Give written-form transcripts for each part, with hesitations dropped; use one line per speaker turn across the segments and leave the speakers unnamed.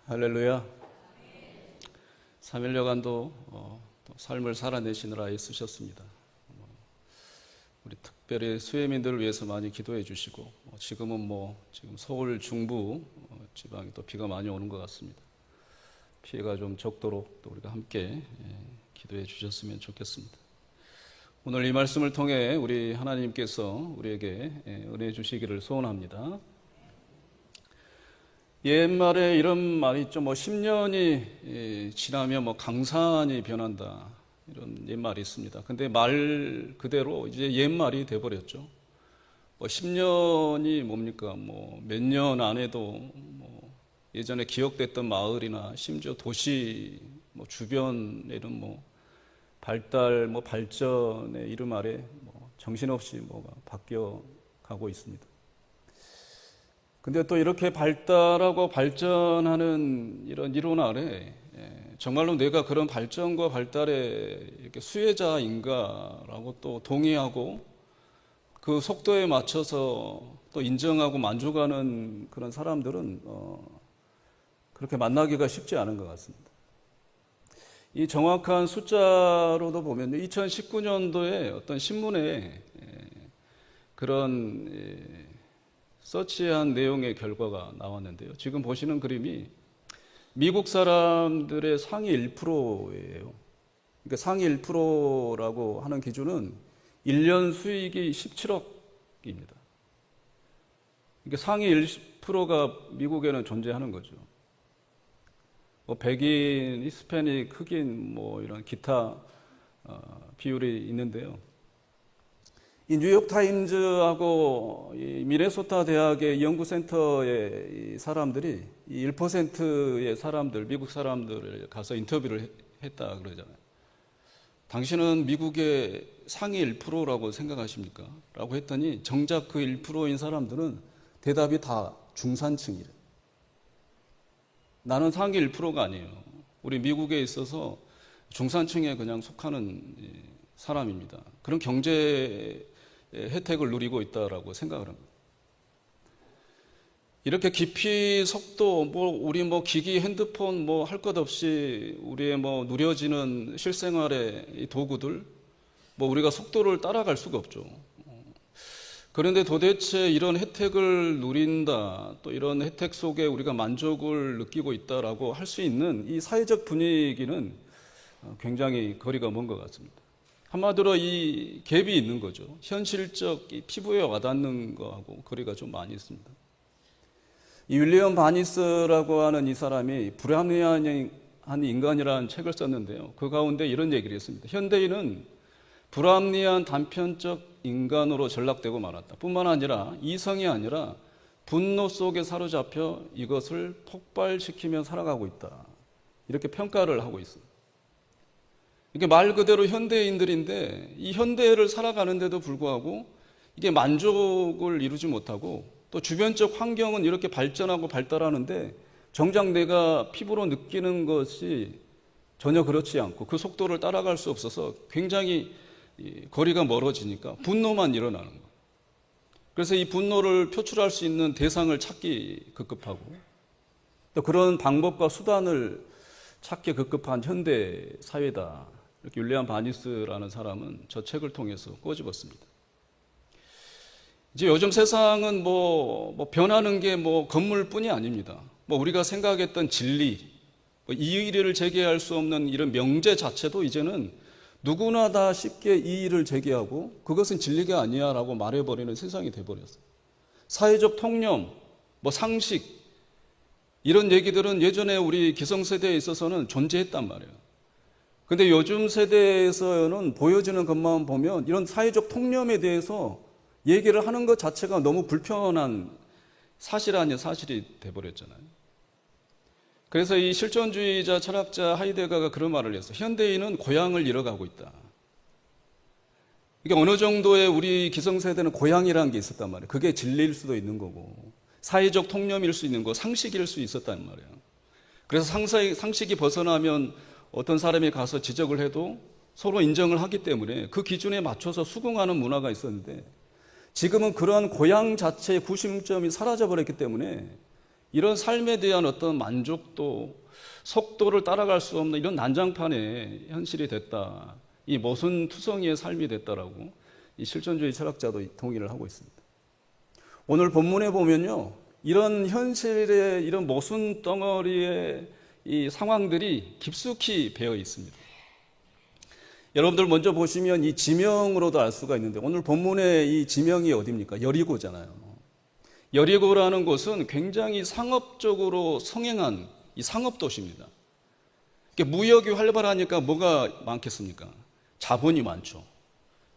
할렐루야. 3일여간도 또 삶을 살아내시느라 애쓰셨습니다. 우리 특별히 수혜민들을 위해서 많이 기도해 주시고, 지금은 지금 서울 중부 지방에 또 비가 많이 오는 것 같습니다. 피해가 좀 적도록 또 우리가 함께 기도해 주셨으면 좋겠습니다. 오늘 이 말씀을 통해 우리 하나님께서 우리에게 은혜 주시기를 소원합니다. 옛말에 이런 말이 있죠. 10년이 지나면 강산이 변한다, 이런 옛말이 있습니다. 근데 말 그대로 이제 옛말이 돼버렸죠. 10년이 뭡니까? 몇 년 안에도 예전에 기억됐던 마을이나 심지어 도시 주변에는 발달, 발전의 이름 아래 정신없이 바뀌어 가고 있습니다. 근데 또 이렇게 발달하고 발전하는 이런 이론 아래 정말로 내가 그런 발전과 발달의 이렇게 수혜자인가라고 또 동의하고 그 속도에 맞춰서 또 인정하고 만족하는 그런 사람들은 그렇게 만나기가 쉽지 않은 것 같습니다. 이 정확한 숫자로도 보면 2019년도에 어떤 신문에 그런 서치한 내용의 결과가 나왔는데요. 지금 보시는 그림이 미국 사람들의 상위 1%예요. 그러니까 상위 1%라고 하는 기준은 1년 수익이 17억입니다. 그러니까 상위 1%가 미국에는 존재하는 거죠. 백인, 히스패닉, 흑인, 이런 기타 비율이 있는데요. 이 뉴욕타임즈하고 이 미네소타 대학의 연구센터의 이 사람들이 이 1%의 사람들, 미국 사람들을 가서 인터뷰를 했다 그러잖아요. 당신은 미국의 상위 1%라고 생각하십니까? 라고 했더니 정작 그 1%인 사람들은 대답이 다 중산층이래. 나는 상위 1%가 아니에요. 우리 미국에 있어서 중산층에 그냥 속하는 사람입니다. 그런 경제 혜택을 누리고 있다라고 생각을 합니다. 이렇게 깊이 속도, 우리 기기, 핸드폰 할 것 없이 우리의 누려지는 실생활의 이 도구들, 우리가 속도를 따라갈 수가 없죠. 그런데 도대체 이런 혜택을 누린다, 또 이런 혜택 속에 우리가 만족을 느끼고 있다라고 할 수 있는 이 사회적 분위기는 굉장히 거리가 먼 것 같습니다. 한마디로 이 갭이 있는 거죠. 현실적 피부에 와닿는 거하고 거리가 좀 많이 있습니다. 이 윌리엄 바니스라고 하는 이 사람이 불합리한 인간이라는 책을 썼는데요. 그 가운데 이런 얘기를 했습니다. 현대인은 불합리한 단편적 인간으로 전락되고 말았다. 뿐만 아니라 이성이 아니라 분노 속에 사로잡혀 이것을 폭발시키며 살아가고 있다. 이렇게 평가를 하고 있습니다. 이게 말 그대로 현대인들인데 이 현대를 살아가는데도 불구하고 이게 만족을 이루지 못하고 또 주변적 환경은 이렇게 발전하고 발달하는데 정작 내가 피부로 느끼는 것이 전혀 그렇지 않고 그 속도를 따라갈 수 없어서 굉장히 거리가 멀어지니까 분노만 일어나는 거예요. 그래서 이 분노를 표출할 수 있는 대상을 찾기 급급하고 또 그런 방법과 수단을 찾기 급급한 현대 사회다. 이렇게 윌리엄 바니스라는 사람은 저 책을 통해서 꼬집었습니다. 이제 요즘 세상은 변하는 게 건물뿐이 아닙니다. 우리가 생각했던 진리, 이의를 제기할 수 없는 이런 명제 자체도 이제는 누구나 다 쉽게 이의를 제기하고 그것은 진리가 아니야라고 말해버리는 세상이 돼버렸어요. 사회적 통념, 상식, 이런 얘기들은 예전에 우리 기성세대에 있어서는 존재했단 말이에요. 근데 요즘 세대에서는 보여지는 것만 보면 이런 사회적 통념에 대해서 얘기를 하는 것 자체가 너무 불편한 사실 아닌 사실이 돼버렸잖아요. 그래서 이 실존주의자 철학자 하이데거가 그런 말을 했어요. 현대인은 고향을 잃어가고 있다. 이게 어느 정도의 우리 기성세대는 고향이라는 게 있었단 말이에요. 그게 진리일 수도 있는 거고 사회적 통념일 수 있는 거, 상식일 수 있었단 말이에요. 그래서 상식이 벗어나면 어떤 사람이 가서 지적을 해도 서로 인정을 하기 때문에 그 기준에 맞춰서 수긍하는 문화가 있었는데 지금은 그러한 고향 자체의 구심점이 사라져버렸기 때문에 이런 삶에 대한 어떤 만족도, 속도를 따라갈 수 없는 이런 난장판의 현실이 됐다. 이 모순투성이의 삶이 됐다라고 이 실존주의 철학자도 동의를 하고 있습니다. 오늘 본문에 보면요, 이런 현실의 이런 모순 덩어리의 이 상황들이 깊숙이 배어 있습니다. 여러분들 먼저 보시면 이 지명으로도 알 수가 있는데, 오늘 본문의 이 지명이 어디입니까? 여리고잖아요. 여리고라는 곳은 굉장히 상업적으로 성행한 이 상업도시입니다. 무역이 활발하니까 뭐가 많겠습니까? 자본이 많죠.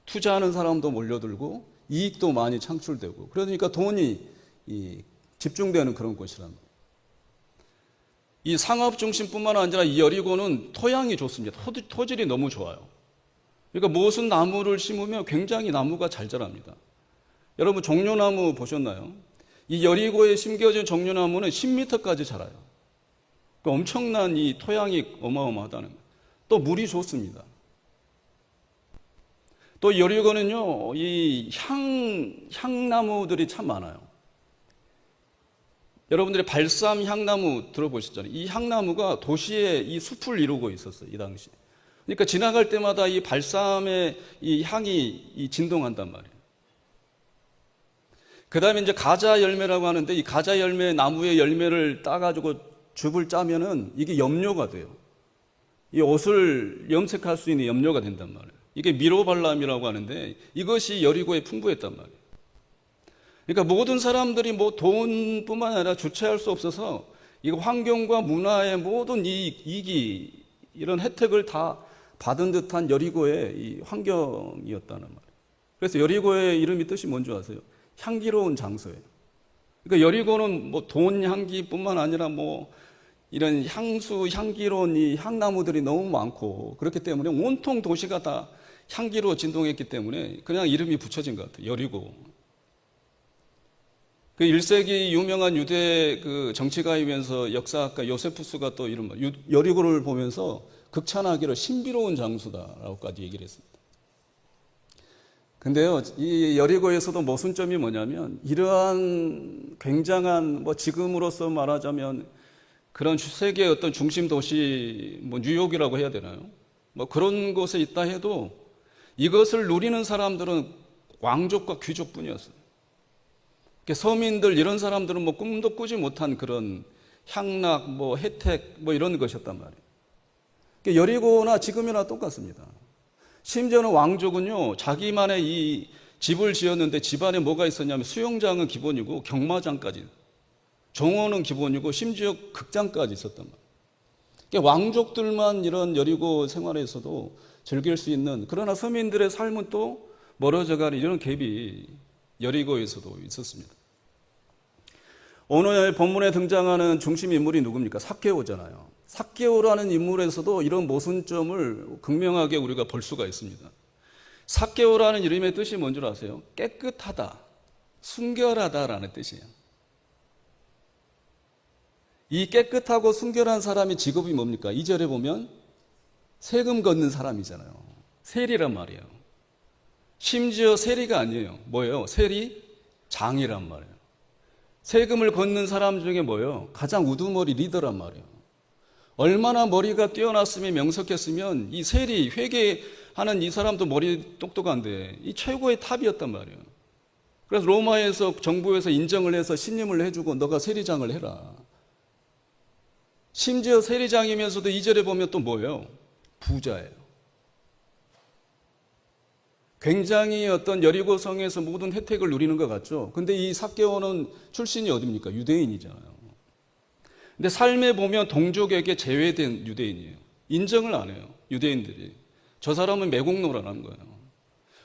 투자하는 사람도 몰려들고 이익도 많이 창출되고, 그러니까 돈이 집중되는 그런 곳이랍니다. 이 상업 중심뿐만 아니라 이 여리고는 토양이 좋습니다. 토질이 너무 좋아요. 그러니까 무슨 나무를 심으면 굉장히 나무가 잘 자랍니다. 여러분 종려나무 보셨나요? 이 여리고에 심겨진 종려나무는 10m까지 자라요. 그러니까 엄청난 이 토양이 어마어마하다는 거예요. 또 물이 좋습니다. 또 여리고는요, 이 향나무들이 참 많아요. 여러분들이 발삼 향나무 들어보셨잖아요. 이 향나무가 도시에 이 숲을 이루고 있었어요, 이 당시. 그러니까 지나갈 때마다 이 발삼의 이 향이 진동한단 말이에요. 그 다음에 이제 가자 열매라고 하는데, 이 가자 열매 나무의 열매를 따가지고 즙을 짜면은 이게 염료가 돼요. 이 옷을 염색할 수 있는 염료가 된단 말이에요. 이게 미로발람이라고 하는데, 이것이 여리고에 풍부했단 말이에요. 그러니까 모든 사람들이 뭐 돈뿐만 아니라 주체할 수 없어서 이 환경과 문화의 모든 이익이 이런 혜택을 다 받은 듯한 여리고의 이 환경이었다는 말이에요. 그래서 여리고의 이름이 뜻이 뭔지 아세요? 향기로운 장소예요. 그러니까 여리고는 뭐 돈 향기뿐만 아니라 뭐 이런 향수, 향기로운 이 향나무들이 너무 많고, 그렇기 때문에 온통 도시가 다 향기로 진동했기 때문에 그냥 이름이 붙여진 것 같아요. 여리고. 그 1세기 유명한 유대 그 정치가이면서 역사학가 요세푸스가 또 이런 여리고를 보면서 극찬하기로 신비로운 장소다라고까지 얘기를 했습니다. 근데요, 이 여리고에서도 모순점이 뭐냐면, 이러한 굉장한 뭐 지금으로서 말하자면 그런 세계의 어떤 중심 도시, 뭐 뉴욕이라고 해야 되나요? 뭐 그런 곳에 있다 해도 이것을 누리는 사람들은 왕족과 귀족뿐이었어요. 서민들 이런 사람들은 뭐 꿈도 꾸지 못한 그런 향락, 뭐 혜택, 뭐 이런 것이었단 말이에요. 여리고나 지금이나 똑같습니다. 심지어는 왕족은요, 자기만의 이 집을 지었는데 집안에 뭐가 있었냐면 수영장은 기본이고 경마장까지, 정원은 기본이고 심지어 극장까지 있었단 말이에요. 왕족들만 이런 여리고 생활에서도 즐길 수 있는, 그러나 서민들의 삶은 또 멀어져가는 이런 갭이 여리고에서도 있었습니다. 오늘 본문에 등장하는 중심 인물이 누굽니까? 삭개오잖아요. 삭개오라는 인물에서도 이런 모순점을 극명하게 우리가 볼 수가 있습니다. 삭개오라는 이름의 뜻이 뭔 줄 아세요? 깨끗하다, 순결하다라는 뜻이에요. 이 깨끗하고 순결한 사람의 직업이 뭡니까? 2절에 보면 세금 걷는 사람이잖아요. 세리란 말이에요. 심지어 세리가 아니에요. 뭐예요? 세리장이란 말이에요. 세금을 걷는 사람 중에 뭐예요? 가장 우두머리 리더란 말이에요. 얼마나 머리가 뛰어났으면 명석했으면 이 세리, 회계하는 이 사람도 머리 똑똑한데 이 최고의 탑이었단 말이에요. 그래서 로마에서 정부에서 인정을 해서 신임을 해주고 너가 세리장을 해라. 심지어 세리장이면서도 2절에 보면 또 뭐예요? 부자예요. 굉장히 어떤 여리고성에서 모든 혜택을 누리는 것 같죠. 근데 이 삭개오는 출신이 어디입니까? 유대인이잖아요. 근데 삶에 보면 동족에게 제외된 유대인이에요. 인정을 안 해요, 유대인들이. 저 사람은 매국노라는 거예요.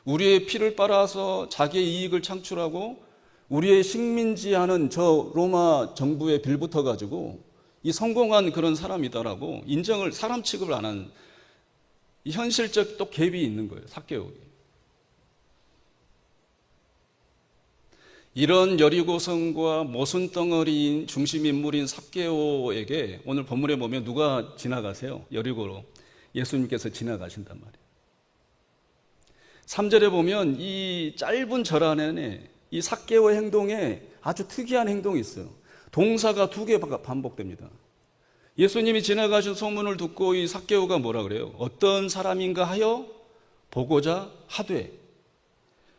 우리의 피를 빨아서 자기의 이익을 창출하고 우리의 식민지하는 저 로마 정부에 빌붙어가지고 이 성공한 그런 사람이다라고 인정을, 사람 취급을 안 하는 이 현실적 또 갭이 있는 거예요, 삭개오에. 이런 여리고성과 모순덩어리인 중심인물인 삭개오에게 오늘 본문에 보면 누가 지나가세요? 여리고로 예수님께서 지나가신단 말이에요. 3절에 보면 이 짧은 절 안에 이 삭개오의 행동에 아주 특이한 행동이 있어요. 동사가 2개 반복됩니다. 예수님이 지나가신 소문을 듣고 이 삭개오가 뭐라 그래요? 어떤 사람인가 하여 보고자 하되.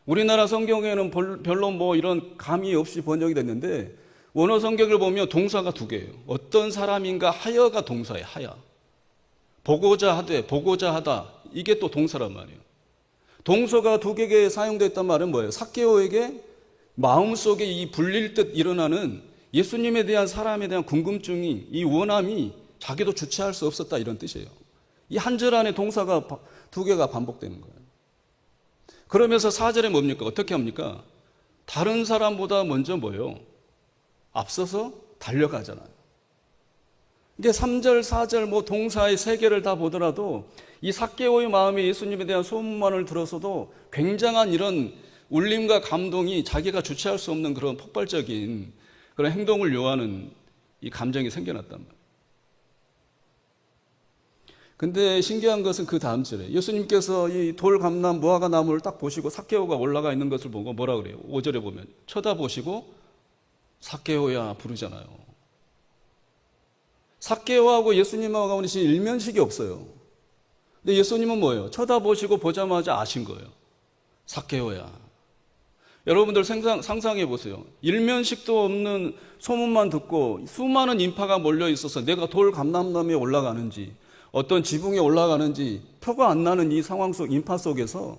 우리나라 성경에는 별로 뭐 이런 감이 없이 번역이 됐는데 원어 성경을 보면 동사가 2개예요. 어떤 사람인가 하여가 동사예요. 하여. 보고자 하되, 보고자 하다. 이게 또 동사란 말이에요. 동서가 2개가 사용됐단 말은 뭐예요? 삭개오에게 마음속에 이 불릴 듯 일어나는 예수님에 대한 사람에 대한 궁금증이, 이 원함이 자기도 주체할 수 없었다, 이런 뜻이에요. 이 한 절 안에 동사가 2개가 반복되는 거예요. 그러면서 4절에 뭡니까? 어떻게 합니까? 다른 사람보다 먼저 뭐예요? 앞서서 달려가잖아요. 이게 3절, 4절 뭐 동사의 3개를 다 보더라도 이 삭개오의 마음에 예수님에 대한 소문만을 들어서도 굉장한 이런 울림과 감동이 자기가 주체할 수 없는 그런 폭발적인 그런 행동을 요하는 이 감정이 생겨났단 말이에요. 근데 신기한 것은 그 다음 절에 예수님께서 이 돌 감람 무화과 나무를 딱 보시고 삭개오가 올라가 있는 것을 보고 뭐라 그래요? 5절에 보면 쳐다보시고 삭개오야 부르잖아요. 삭개오하고 예수님하고 계신 일면식이 없어요. 근데 예수님은 뭐예요? 쳐다보시고 보자마자 아신 거예요. 삭개오야. 여러분들 상상해 보세요. 일면식도 없는 소문만 듣고 수많은 인파가 몰려 있어서 내가 돌 감람나무에 올라가는지 어떤 지붕에 올라가는지 표가 안 나는 이 상황 속, 인파 속에서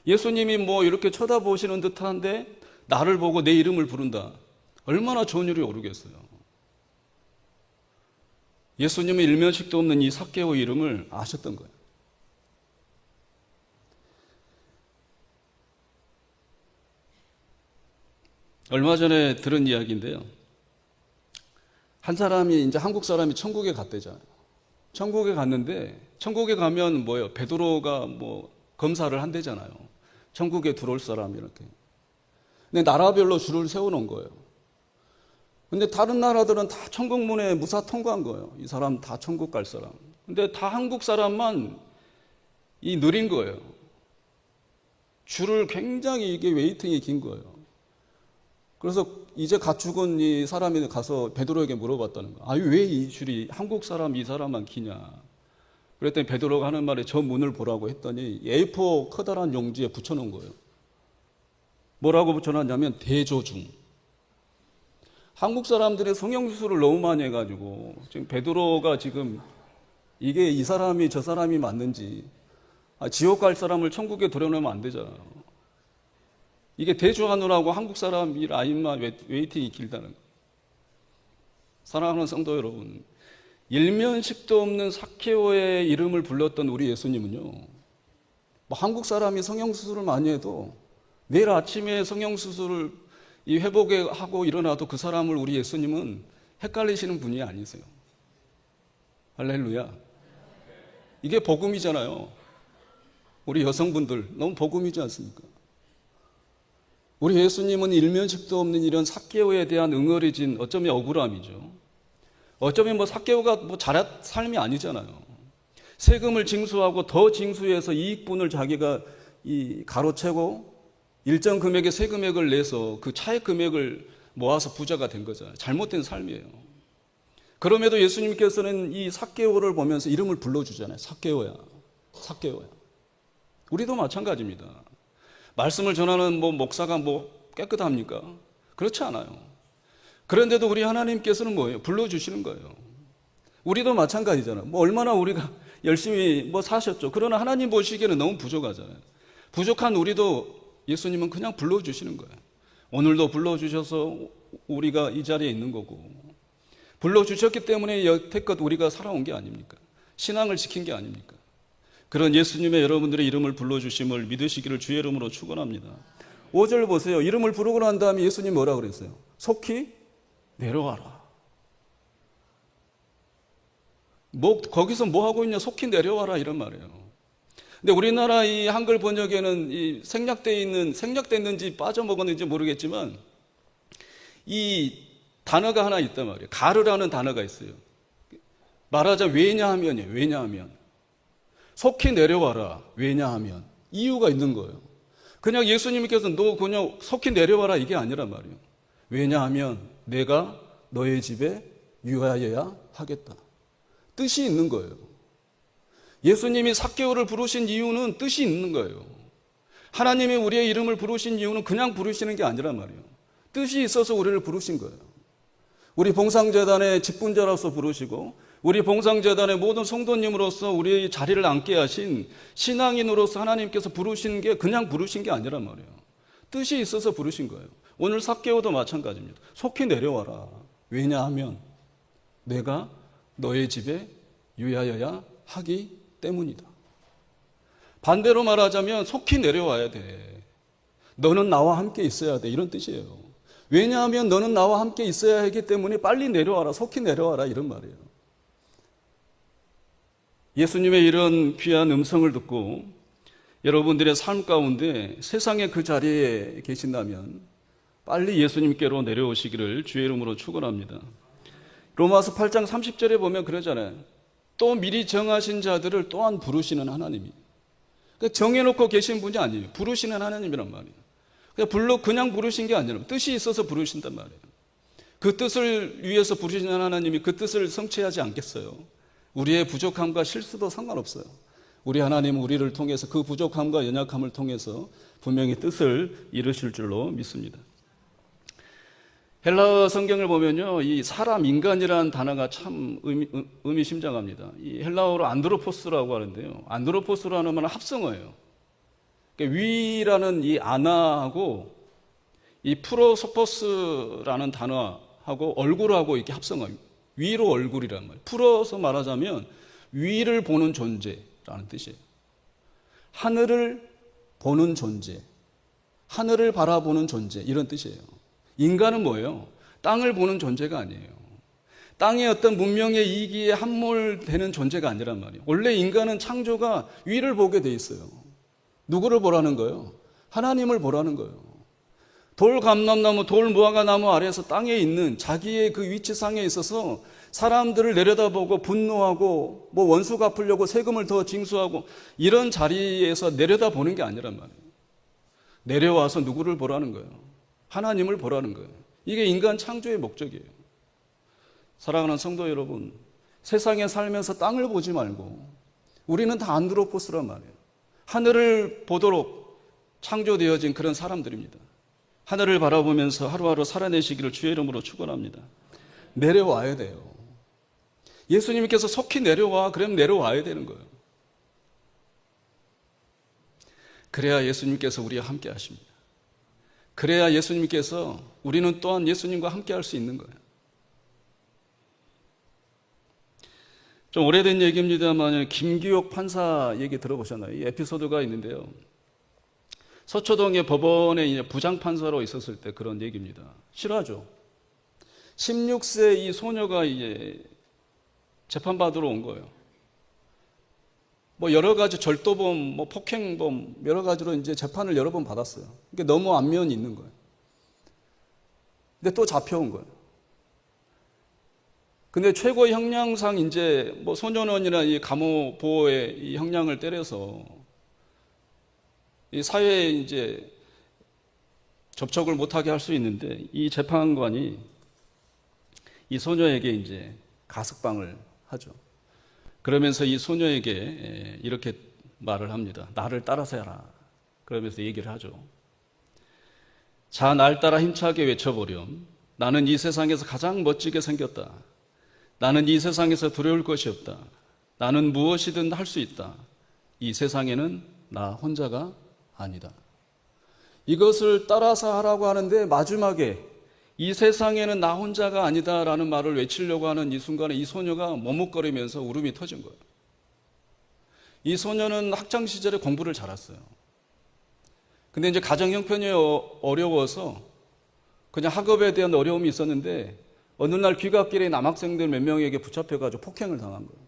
예수님이 뭐 이렇게 쳐다보시는 듯한데 나를 보고 내 이름을 부른다. 얼마나 전율이 오르겠어요. 예수님의 일면식도 없는 이 삭개오의 이름을 아셨던 거예요. 얼마 전에 들은 이야기인데요. 한 사람이 이제 한국 사람이 천국에 갔대잖아요. 천국에 갔는데 천국에 가면 뭐예요? 베드로가 뭐 검사를 한대잖아요. 천국에 들어올 사람 이렇게. 근데 나라별로 줄을 세워놓은 거예요. 근데 다른 나라들은 다 천국문에 무사 통과한 거예요. 이 사람 다 천국 갈 사람. 근데 다 한국 사람만 이 느린 거예요. 줄을 굉장히 이게 웨이팅이 긴 거예요. 그래서 이제 갓 죽은 이 사람이 가서 베드로에게 물어봤다는 거예요. 아, 왜 이 줄이 한국 사람 이 사람만 기냐? 그랬더니 베드로가 하는 말에 저 문을 보라고 했더니 A4 커다란 용지에 붙여놓은 거예요. 뭐라고 붙여놨냐면 대조중. 한국 사람들이 성형수술을 너무 많이 해가지고 지금 베드로가 지금 이게 이 사람이 저 사람이 맞는지 지옥 갈 사람을 천국에 들여놓으면 안 되잖아요. 이게 대조하느라고 한국 사람 이 라인만 웨이팅이 길다는 거예요. 사랑하는 성도 여러분, 일면식도 없는 삭개오의 이름을 불렀던 우리 예수님은요, 뭐 한국 사람이 성형수술을 많이 해도 내일 아침에 성형수술을 이 회복하고 일어나도 그 사람을 우리 예수님은 헷갈리시는 분이 아니세요. 할렐루야. 이게 복음이잖아요. 우리 여성분들 너무 복음이지 않습니까? 우리 예수님은 일면식도 없는 이런 삭개오에 대한 응어리진 어쩌면 억울함이죠. 어쩌면 뭐 삭개오가 뭐 잘한 삶이 아니잖아요. 세금을 징수하고 더 징수해서 이익분을 자기가 이 가로채고 일정 금액의 세금액을 내서 그 차액 금액을 모아서 부자가 된 거잖아요. 잘못된 삶이에요. 그럼에도 예수님께서는 이 삭개오를 보면서 이름을 불러주잖아요. 삭개오야, 삭개오야. 우리도 마찬가지입니다. 말씀을 전하는 뭐 목사가 뭐 깨끗합니까? 그렇지 않아요. 그런데도 우리 하나님께서는 뭐예요? 불러주시는 거예요. 우리도 마찬가지잖아요. 뭐 얼마나 우리가 열심히 뭐 사셨죠. 그러나 하나님 보시기에는 너무 부족하잖아요. 부족한 우리도 예수님은 그냥 불러주시는 거예요. 오늘도 불러주셔서 우리가 이 자리에 있는 거고, 불러주셨기 때문에 여태껏 우리가 살아온 게 아닙니까? 신앙을 지킨 게 아닙니까? 그런 예수님의 여러분들의 이름을 불러주심을 믿으시기를 주의 이름으로 축원합니다. 5절 보세요. 이름을 부르고 난 다음에 예수님 뭐라 그랬어요? 속히 내려와라. 거기서 뭐 하고 있냐? 속히 내려와라 이런 말이에요. 근데 우리나라 이 한글 번역에는 이 생략됐는지 빠져먹었는지 모르겠지만 이 단어가 하나 있단 말이에요. 가르라는 단어가 있어요. 말하자면 왜냐하면이에요. 왜냐하면. 속히 내려와라. 왜냐하면. 이유가 있는 거예요. 그냥 예수님께서 너 그냥 속히 내려와라 이게 아니란 말이에요. 왜냐하면 내가 너의 집에 유하여야 하겠다. 뜻이 있는 거예요. 예수님이 삭개오를 부르신 이유는 뜻이 있는 거예요. 하나님이 우리의 이름을 부르신 이유는 그냥 부르시는 게 아니란 말이에요. 뜻이 있어서 우리를 부르신 거예요. 우리 봉상재단의 직분자로서 부르시고 우리 봉상재단의 모든 성도님으로서 우리의 자리를 앉게 하신 신앙인으로서 하나님께서 부르신 게 그냥 부르신 게 아니란 말이에요. 뜻이 있어서 부르신 거예요. 오늘 삭개오도 마찬가지입니다. 속히 내려와라. 왜냐하면 내가 너의 집에 유하여야 하기 때문이다. 반대로 말하자면 속히 내려와야 돼. 너는 나와 함께 있어야 돼. 이런 뜻이에요. 왜냐하면 너는 나와 함께 있어야 하기 때문에 빨리 내려와라. 속히 내려와라. 이런 말이에요. 예수님의 이런 귀한 음성을 듣고 여러분들의 삶 가운데 세상의 그 자리에 계신다면 빨리 예수님께로 내려오시기를 주의 이름으로 축원합니다. 로마서 8장 30절에 보면 그러잖아요. 또 미리 정하신 자들을 또한 부르시는 하나님이. 그러니까 정해놓고 계신 분이 아니에요. 부르시는 하나님이란 말이에요. 그냥 부르신 게 아니라 뜻이 있어서 부르신단 말이에요. 그 뜻을 위해서 부르시는 하나님이 그 뜻을 성취하지 않겠어요. 우리의 부족함과 실수도 상관없어요. 우리 하나님은 우리를 통해서 그 부족함과 연약함을 통해서 분명히 뜻을 이루실 줄로 믿습니다. 헬라어 성경을 보면요, 이 사람, 인간이라는 단어가 참 의미심장합니다. 이 헬라어로 안드로포스라고 하는데요. 안드로포스라는 말은 합성어예요. 그러니까 위라는 이 아나하고 이 프로소포스라는 단어하고 얼굴하고 이렇게 합성어예요. 위로 얼굴이란 말이에요. 풀어서 말하자면 위를 보는 존재라는 뜻이에요. 하늘을 보는 존재, 하늘을 바라보는 존재, 이런 뜻이에요. 인간은 뭐예요? 땅을 보는 존재가 아니에요. 땅의 어떤 문명의 이기에 함몰되는 존재가 아니란 말이에요. 원래 인간은 창조가 위를 보게 돼 있어요. 누구를 보라는 거예요? 하나님을 보라는 거예요. 돌감람나무, 돌무화과나무 아래에서 땅에 있는 자기의 그 위치상에 있어서 사람들을 내려다보고 분노하고 뭐 원수 갚으려고 세금을 더 징수하고 이런 자리에서 내려다보는 게 아니란 말이에요. 내려와서 누구를 보라는 거예요? 하나님을 보라는 거예요. 이게 인간 창조의 목적이에요. 사랑하는 성도 여러분, 세상에 살면서 땅을 보지 말고 우리는 다 안드로포스란 말이에요. 하늘을 보도록 창조되어진 그런 사람들입니다. 하늘을 바라보면서 하루하루 살아내시기를 주의 이름으로 축원합니다. 내려와야 돼요. 예수님께서 속히 내려와, 그러면 내려와야 되는 거예요. 그래야 예수님께서 우리와 함께 하십니다. 그래야 예수님께서 우리는 또한 예수님과 함께 할 수 있는 거예요. 좀 오래된 얘기입니다만 김기옥 판사 얘기 들어보셨나요? 이 에피소드가 있는데요. 서초동의 법원에 이제 부장판사로 있었을 때 그런 얘기입니다. 실화죠. 16세 이 소녀가 이제 재판받으러 온 거예요. 뭐 여러 가지 절도범, 뭐 폭행범 여러 가지로 이제 재판을 여러 번 받았어요. 그게 너무 안면이 있는 거예요. 근데 또 잡혀온 거예요. 근데 최고 형량상 이제 뭐 소년원이나 이 감호 보호의 이 형량을 때려서 이 사회에 이제 접촉을 못하게 할 수 있는데 이 재판관이 이 소녀에게 이제 가석방을 하죠. 그러면서 이 소녀에게 이렇게 말을 합니다. 나를 따라서 해라. 그러면서 얘기를 하죠. 자, 날 따라 힘차게 외쳐보렴. 나는 이 세상에서 가장 멋지게 생겼다. 나는 이 세상에서 두려울 것이 없다. 나는 무엇이든 할 수 있다. 이 세상에는 나 혼자가 아니다. 이것을 따라서 하라고 하는데 마지막에 이 세상에는 나 혼자가 아니다라는 말을 외치려고 하는 이 순간에 이 소녀가 머뭇거리면서 울음이 터진 거예요. 이 소녀는 학창시절에 공부를 잘했어요. 근데 이제 가정 형편이 어려워서 그냥 학업에 대한 어려움이 있었는데 어느 날 귀갓길에 남학생들 몇 명에게 붙잡혀가지고 폭행을 당한 거예요.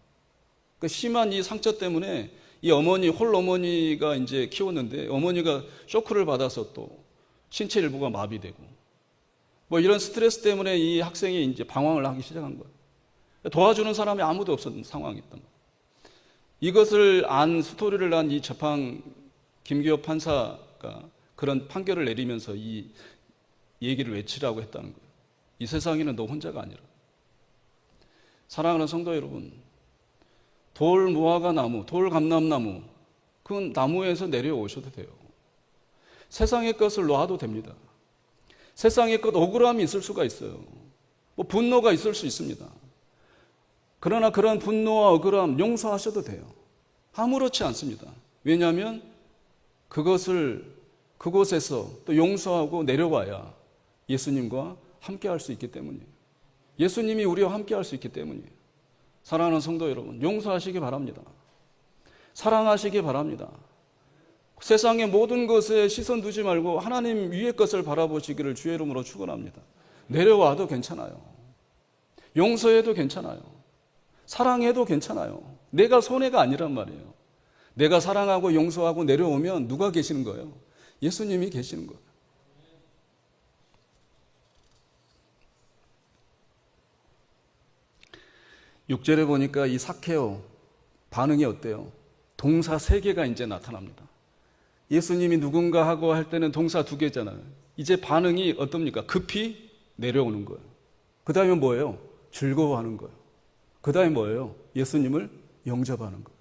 그러니까 심한 이 상처 때문에 이 어머니, 홀어머니가 이제 키웠는데 어머니가 쇼크를 받아서 또 신체 일부가 마비되고 뭐 이런 스트레스 때문에 이 학생이 이제 방황을 하기 시작한 거예요. 도와주는 사람이 아무도 없었던 상황이었단 말이에요. 이것을 스토리를 안 이 재판 김기옥 판사가 그런 판결을 내리면서 이 얘기를 외치라고 했다는 거예요. 이 세상에는 너 혼자가 아니라. 사랑하는 성도 여러분, 돌 무화과 나무, 돌 감람나무, 그건 나무에서 내려오셔도 돼요. 세상의 것을 놔도 됩니다. 세상의 것, 억울함이 있을 수가 있어요. 뭐 분노가 있을 수 있습니다. 그러나 그런 분노와 억울함 용서하셔도 돼요. 아무렇지 않습니다. 왜냐하면 그곳에서 또 용서하고 내려와야 예수님과 함께 할 수 있기 때문이에요. 예수님이 우리와 함께 할 수 있기 때문이에요. 사랑하는 성도 여러분, 용서하시기 바랍니다. 사랑하시기 바랍니다. 세상의 모든 것에 시선 두지 말고 하나님 위의 것을 바라보시기를 주의 이름으로 축원합니다. 내려와도 괜찮아요. 용서해도 괜찮아요. 사랑해도 괜찮아요. 내가 손해가 아니란 말이에요. 내가 사랑하고 용서하고 내려오면 누가 계시는 거예요? 예수님이 계시는 거예요. 6절에 보니까 이 삭개오 반응이 어때요? 동사 3개가 이제 나타납니다. 예수님이 누군가 하고 할 때는 동사 2개잖아요. 이제 반응이 어떻습니까? 급히 내려오는 거예요. 그 다음에 뭐예요? 즐거워하는 거예요. 그 다음에 뭐예요? 예수님을 영접하는 거예요.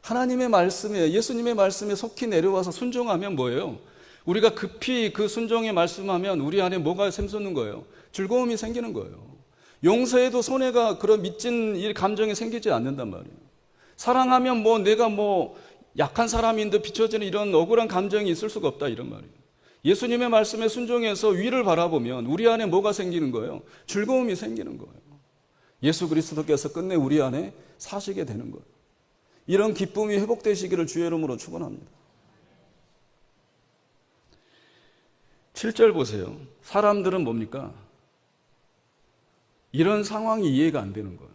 하나님의 말씀에, 예수님의 말씀에 속히 내려와서 순종하면 뭐예요? 우리가 급히 그 순종의 말씀하면 우리 안에 뭐가 샘솟는 거예요? 즐거움이 생기는 거예요. 용서해도 손해가 그런 미친 일 감정이 생기지 않는단 말이에요. 사랑하면 내가 약한 사람인데 비춰지는 이런 억울한 감정이 있을 수가 없다 이런 말이에요. 예수님의 말씀에 순종해서 위를 바라보면 우리 안에 뭐가 생기는 거예요? 즐거움이 생기는 거예요. 예수 그리스도께서 끝내 우리 안에 사시게 되는 거예요. 이런 기쁨이 회복되시기를 주의 이름으로 축원합니다. 7절 보세요. 사람들은 뭡니까? 이런 상황이 이해가 안 되는 거예요.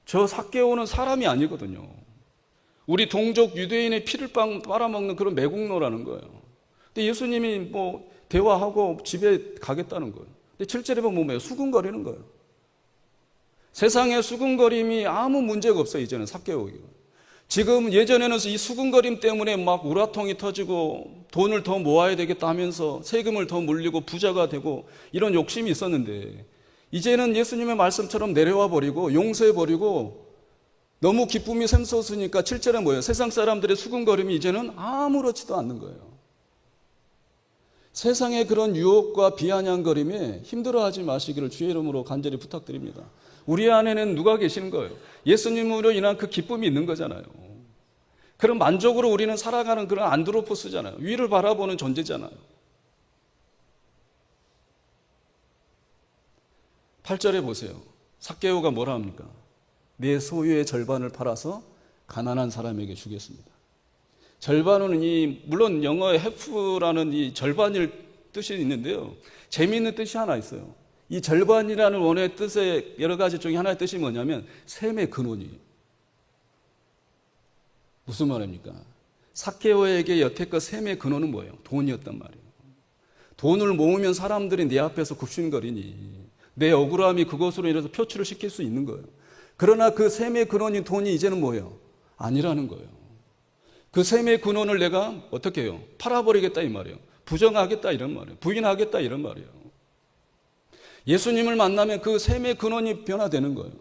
저 삭개오는 사람이 아니거든요. 우리 동족 유대인의 피를 빨아먹는 그런 매국노라는 거예요. 근데 예수님이 대화하고 집에 가겠다는 거예요. 근데 7절에 보면 뭐예요? 수군거리는 거예요. 세상에 수군거림이 아무 문제가 없어요. 이제는 삭개오에게. 지금 예전에는 이 수군거림 때문에 막 우라통이 터지고 돈을 더 모아야 되겠다 하면서 세금을 더 물리고 부자가 되고 이런 욕심이 있었는데 이제는 예수님의 말씀처럼 내려와 버리고 용서해 버리고 너무 기쁨이 샘솟으니까 7절에 뭐예요? 세상 사람들의 수군거림이 이제는 아무렇지도 않는 거예요. 세상의 그런 유혹과 비아냥거림에 힘들어하지 마시기를 주의 이름으로 간절히 부탁드립니다. 우리 안에는 누가 계시는 거예요? 예수님으로 인한 그 기쁨이 있는 거잖아요. 그런 만족으로 우리는 살아가는 그런 안드로포스잖아요. 위를 바라보는 존재잖아요. 8절에 보세요. 삭개오가 뭐라 합니까? 내 소유의 절반을 팔아서 가난한 사람에게 주겠습니다. 절반은 물론 영어의 half라는 이 절반일 뜻이 있는데요. 재미있는 뜻이 하나 있어요. 이 절반이라는 원어의 뜻의 여러 가지 중에 하나의 뜻이 뭐냐면 셈의 근원이에요. 무슨 말입니까? 삭개오에게 여태껏 셈의 근원은 뭐예요? 돈이었단 말이에요. 돈을 모으면 사람들이 내 앞에서 굽신거리니 내 억울함이 그것으로 인해서 표출을 시킬 수 있는 거예요. 그러나 그 셈의 근원인 돈이 이제는 뭐예요? 아니라는 거예요. 그 셈의 근원을 내가 어떻게 해요? 팔아버리겠다 이 말이에요. 부정하겠다 이런 말이에요. 부인하겠다 이런 말이에요. 예수님을 만나면 그 셈의 근원이 변화되는 거예요.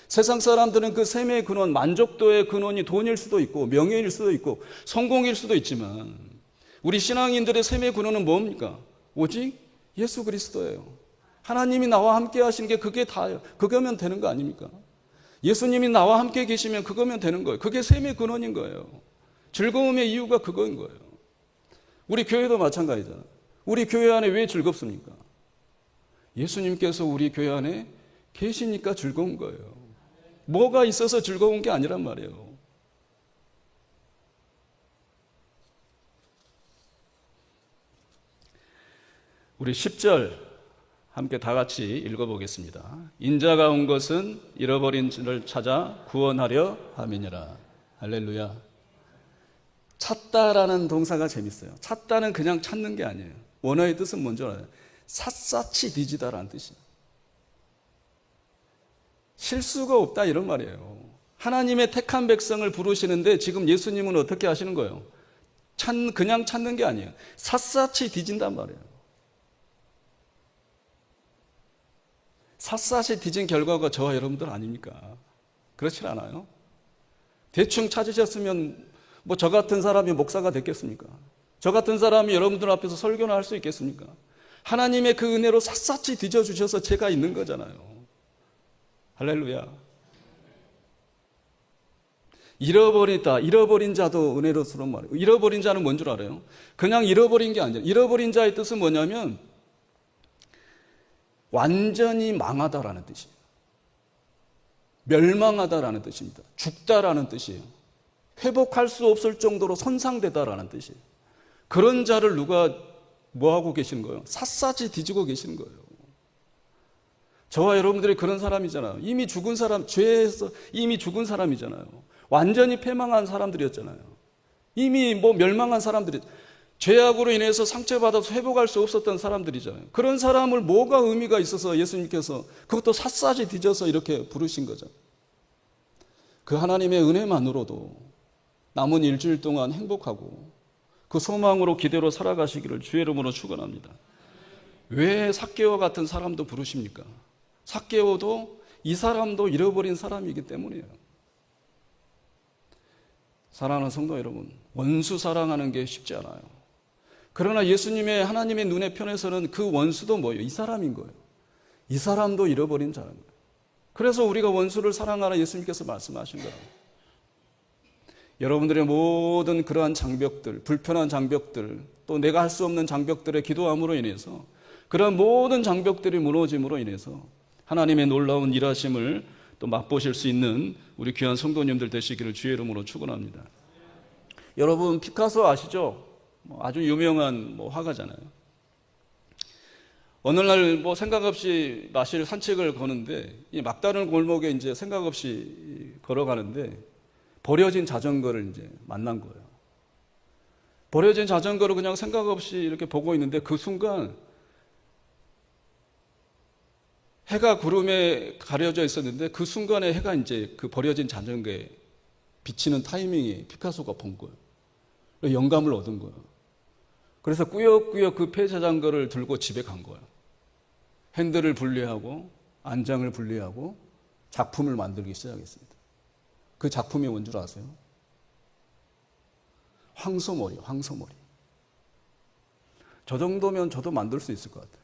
세상 사람들은 그 셈의 근원, 만족도의 근원이 돈일 수도 있고 명예일 수도 있고 성공일 수도 있지만 우리 신앙인들의 셈의 근원은 뭡니까? 오직 예수 그리스도예요. 하나님이 나와 함께 하신 게 그게 다예요. 그거면 되는 거 아닙니까? 예수님이 나와 함께 계시면 그거면 되는 거예요. 그게 셈의 근원인 거예요. 즐거움의 이유가 그거인 거예요. 우리 교회도 마찬가지잖아요. 우리 교회 안에 왜 즐겁습니까? 예수님께서 우리 교회 안에 계시니까 즐거운 거예요. 뭐가 있어서 즐거운 게 아니란 말이에요. 우리 10절 함께 다 같이 읽어보겠습니다. 인자가 온 것은 잃어버린 자를 찾아 구원하려 함이니라. 할렐루야. 찾다라는 동사가 재밌어요. 찾다는 그냥 찾는 게 아니에요. 원어의 뜻은 뭔지 알아요? 샅샅이 뒤지다라는 뜻이에요. 실수가 없다 이런 말이에요. 하나님의 택한 백성을 부르시는데 지금 예수님은 어떻게 하시는 거예요? 그냥 찾는 게 아니에요. 샅샅이 뒤진단 말이에요. 샅샅이 뒤진 결과가 저와 여러분들 아닙니까? 그렇진 않아요? 대충 찾으셨으면 뭐 저 같은 사람이 목사가 됐겠습니까? 저 같은 사람이 여러분들 앞에서 설교나 할 수 있겠습니까? 하나님의 그 은혜로 샅샅이 뒤져주셔서 제가 있는 거잖아요. 할렐루야. 잃어버린 자도 은혜로스러운 말이에요. 잃어버린 자는 뭔 줄 알아요? 그냥 잃어버린 게 아니라, 잃어버린 자의 뜻은 뭐냐면 완전히 망하다라는 뜻이에요. 멸망하다라는 뜻입니다. 죽다라는 뜻이에요. 회복할 수 없을 정도로 손상되다라는 뜻이에요. 그런 자를 누가 뭐하고 계시는 거예요? 샅샅이 뒤지고 계시는 거예요. 저와 여러분들이 그런 사람이잖아요. 이미 죽은 사람, 죄에서 이미 죽은 사람이잖아요. 완전히 패망한 사람들이었잖아요. 이미 뭐 멸망한 사람들이, 죄악으로 인해서 상처받아서 회복할 수 없었던 사람들이잖아요. 그런 사람을 뭐가 의미가 있어서 예수님께서 그것도 샅샅이 뒤져서 이렇게 부르신 거죠. 그 하나님의 은혜만으로도 남은 일주일 동안 행복하고 그 소망으로 기대로 살아가시기를 주의 이름으로 축원합니다. 왜 삭개오 같은 사람도 부르십니까? 삭개오도 이 사람도 잃어버린 사람이기 때문이에요. 사랑하는 성도 여러분, 원수 사랑하는 게 쉽지 않아요. 그러나 예수님의 하나님의 눈의 편에서는 그 원수도 뭐예요? 이 사람인 거예요. 이 사람도 잃어버린 사람. 그래서 우리가 원수를 사랑하라 예수님께서 말씀하신 거예요. 여러분들의 모든 그러한 장벽들, 불편한 장벽들, 또 내가 할 수 없는 장벽들의 기도함으로 인해서 그러한 모든 장벽들이 무너짐으로 인해서 하나님의 놀라운 일하심을 또 맛보실 수 있는 우리 귀한 성도님들 되시기를 주의 이름으로 축원합니다. 여러분 피카소 아시죠? 아주 유명한 화가잖아요. 어느 날 생각 없이 마실 산책을 거는데 이 막다른 골목에 이제 생각 없이 걸어가는데 버려진 자전거를 이제 만난 거예요. 버려진 자전거를 그냥 생각 없이 이렇게 보고 있는데 그 순간 해가 구름에 가려져 있었는데 그 순간에 해가 이제 그 버려진 자전거에 비치는 타이밍에 피카소가 본 거예요. 영감을 얻은 거예요. 그래서 꾸역꾸역 그 폐자전거를 들고 집에 간 거예요. 핸들을 분리하고 안장을 분리하고 작품을 만들기 시작했습니다. 그 작품이 뭔 줄 아세요? 황소머리, 황소머리. 저 정도면 저도 만들 수 있을 것 같아요.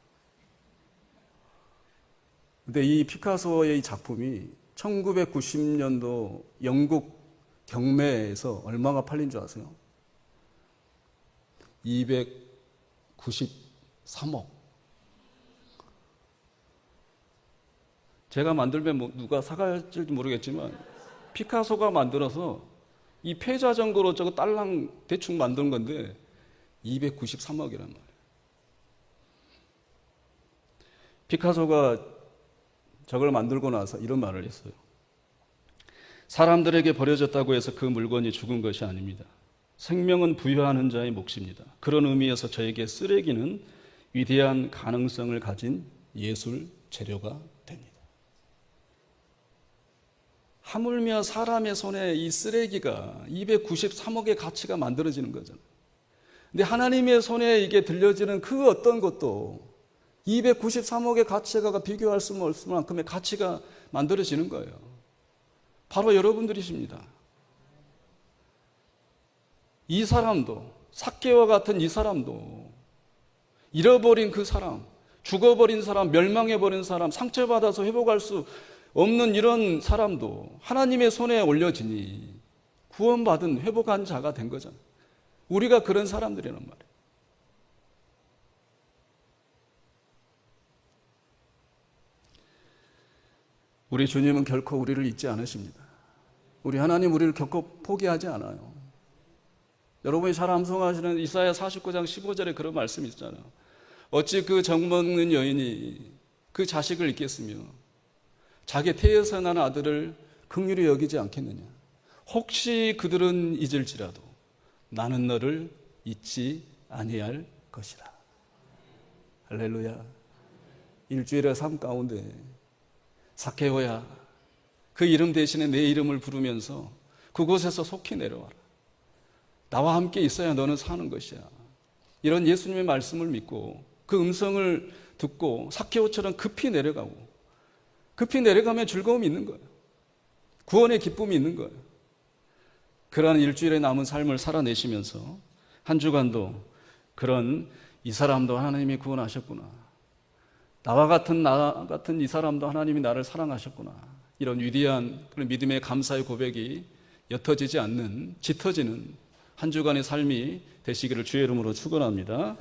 근데 이 피카소의 이 작품이 1990년도 영국 경매에서 얼마가 팔린 줄 아세요? 293억. 제가 만들면 누가 사갈지 모르겠지만 피카소가 만들어서 이 폐자전거로 저거 딸랑 대충 만든 건데 293억이란 말이에요. 피카소가 저걸 만들고 나서 이런 말을 했어요. 사람들에게 버려졌다고 해서 그 물건이 죽은 것이 아닙니다. 생명은 부여하는 자의 몫입니다. 그런 의미에서 저에게 쓰레기는 위대한 가능성을 가진 예술 재료가 됩니다. 하물며 사람의 손에 이 쓰레기가 293억의 가치가 만들어지는 거잖아요. 근데 하나님의 손에 이게 들려지는 그 어떤 것도 293억의 가치가 비교할 수 없을 만큼의 가치가 만들어지는 거예요. 바로 여러분들이십니다. 이 사람도, 삭개와 같은 이 사람도, 잃어버린 그 사람, 죽어버린 사람, 멸망해버린 사람, 상처받아서 회복할 수 없는 이런 사람도 하나님의 손에 올려지니 구원받은 회복한 자가 된 거잖아요. 우리가 그런 사람들이란 말이에요. 우리 주님은 결코 우리를 잊지 않으십니다. 우리 하나님 우리를 결코 포기하지 않아요. 여러분이 잘 암송하시는 이사야 49장 15절에 그런 말씀이 있잖아요. 어찌 그 정먹는 여인이 그 자식을 잊겠으며 자기 태에서 난 아들을 긍휼히 여기지 않겠느냐. 혹시 그들은 잊을지라도 나는 너를 잊지 아니할 것이라. 할렐루야. 일주일의 삶 가운데 삭개오야, 그 이름 대신에 내 이름을 부르면서 그곳에서 속히 내려와라. 나와 함께 있어야 너는 사는 것이야. 이런 예수님의 말씀을 믿고 그 음성을 듣고 삭개오처럼 급히 내려가고 급히 내려가면 즐거움이 있는 거예요. 구원의 기쁨이 있는 거예요. 그러한 일주일에 남은 삶을 살아내시면서 한 주간도 그런 이 사람도 하나님이 구원하셨구나. 나 같은 이 사람도 하나님이 나를 사랑하셨구나. 이런 위대한 그런 믿음의 감사의 고백이 옅어지지 않는 짙어지는 한 주간의 삶이 되시기를 주의 이름으로 축원합니다.